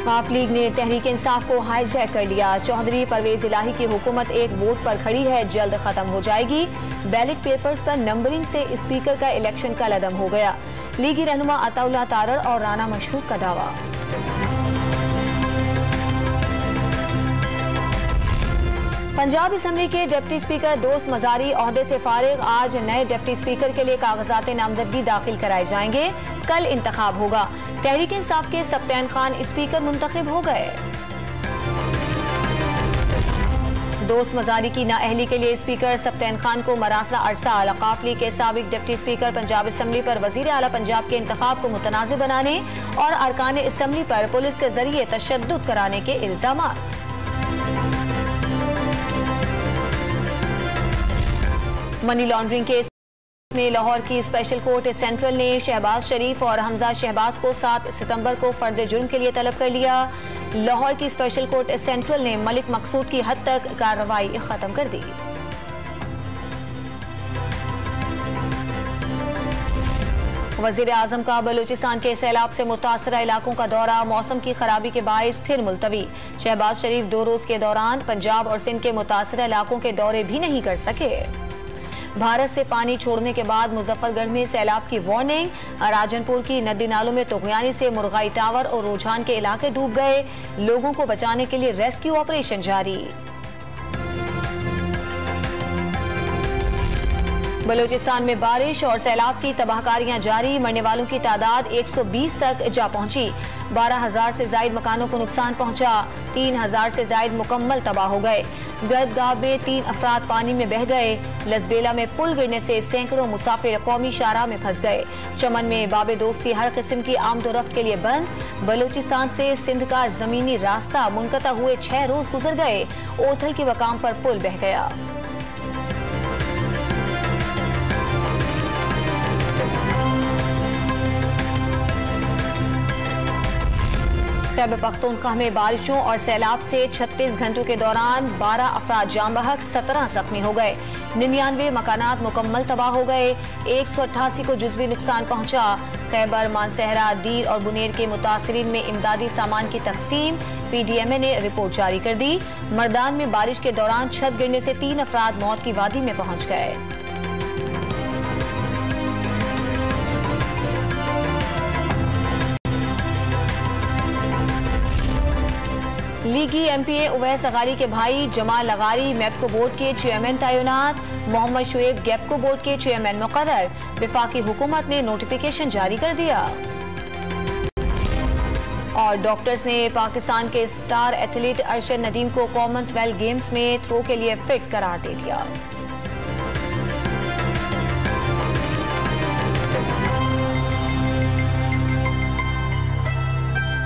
पाक लीग ने तहरीक इंसाफ को हाईजैक कर लिया। चौधरी परवेज इलाही की हुकूमत एक वोट पर खड़ी है, जल्द खत्म हो जाएगी। बैलेट पेपर्स पर नंबरिंग से स्पीकर का इलेक्शन का लदम हो गया। लीगी रहनुमा अताउल्लाह तारड़ और राना मशरूक का दावा। पंजाब असम्बली के डिप्टी स्पीकर दोस्त मजारी ओहदे से फारिग। आज नए डिप्टी स्पीकर के लिए कागजात नामजदगी दाखिल कराए जाएंगे। कल इंतखाब होगा। तहरीक इंसाफ के सप्तान खान स्पीकर मुंतखब हो गए। दोस्त मजारी की नाअहली के लिए स्पीकर सप्तान खान को मरासला अरसा। वक़ाफ लीग के साबिक डिप्टी स्पीकर पंजाब असम्बली पर वजीर आला पंजाब के इंतखाब को मुतनाज़ बनाने और अरकान असम्बली पर पुलिस के जरिए तशद्दुद कराने के इल्जामात। मनी लॉन्ड्रिंग केस में लाहौर की स्पेशल कोर्ट सेंट्रल ने शहबाज शरीफ और हमजा शहबाज को 7 सितंबर को फर्द जुर्म के लिए तलब कर लिया। लाहौर की स्पेशल कोर्ट सेंट्रल ने मलिक मकसूद की हद तक कार्रवाई खत्म कर दी। वजीर आजम का बलूचिस्तान के सैलाब से मुतासरा इलाकों का दौरा। मौसम की खराबी के बायस फिर मुलतवी। शहबाज शरीफ 2 रोज के दौरान पंजाब और सिंध के मुतासरा इलाकों के दौरे भी नहीं कर सके। भारत से पानी छोड़ने के बाद मुजफ्फरगढ़ में सैलाब की वार्निंग। राजनपुर की नदी नालों में तुगयानी से मुरगाई टावर और रुझान के इलाके डूब गए। लोगों को बचाने के लिए रेस्क्यू ऑपरेशन जारी। बलूचिस्तान में बारिश और सैलाब की तबाहकारियां जारी। मरने वालों की तादाद 120 तक जा पहुंची। 12,000 से ज्यादा मकानों को नुकसान पहुंचा। 3,000 से ज्यादा मुकम्मल तबाह हो गए। गर्दगाह में 3 अफराद पानी में बह गए। लसबेला में पुल गिरने से सैकड़ों मुसाफिर कौमी शाहराह में फंस गए। चमन में बाबे दोस्ती हर किस्म की आमदोरफ्त के लिए बंद। बलूचिस्तान से सिंध का जमीनी रास्ता मुनक़ता हुए 6 रोज गुजर गए। ओथल के मकाम पर पुल बह गया। खैबर पख्तूनख्वा में बारिशों और सैलाब से 36 घंटों के दौरान 12 अफराद जाम बहक, 17 जख्मी हो गए। 99 मकानात मुकम्मल तबाह हो गए। 188 को जुज़वी नुकसान पहुंचा। खैबर, मानसहरा, दीर और बुनेर के मुतासरीन में इमदादी सामान की तकसीम। PDMA ने रिपोर्ट जारी कर दी। मर्दान में बारिश के दौरान छत गिरने से 3 अफराद मौत की वादी में पहुंच गए। लीगी MPA उवैस अगारी के भाई जमाल लगारी मेपको बोर्ड के चेयरमैन तैनात। मोहम्मद शुएब गेपको बोर्ड के चेयरमैन मुकर्रर। वफाकी हुकूमत ने नोटिफिकेशन जारी कर दिया। और डॉक्टर्स ने पाकिस्तान के स्टार एथलीट अरशद नदीम को कॉमनवेल्थ गेम्स में थ्रो के लिए फिट करार दे दिया।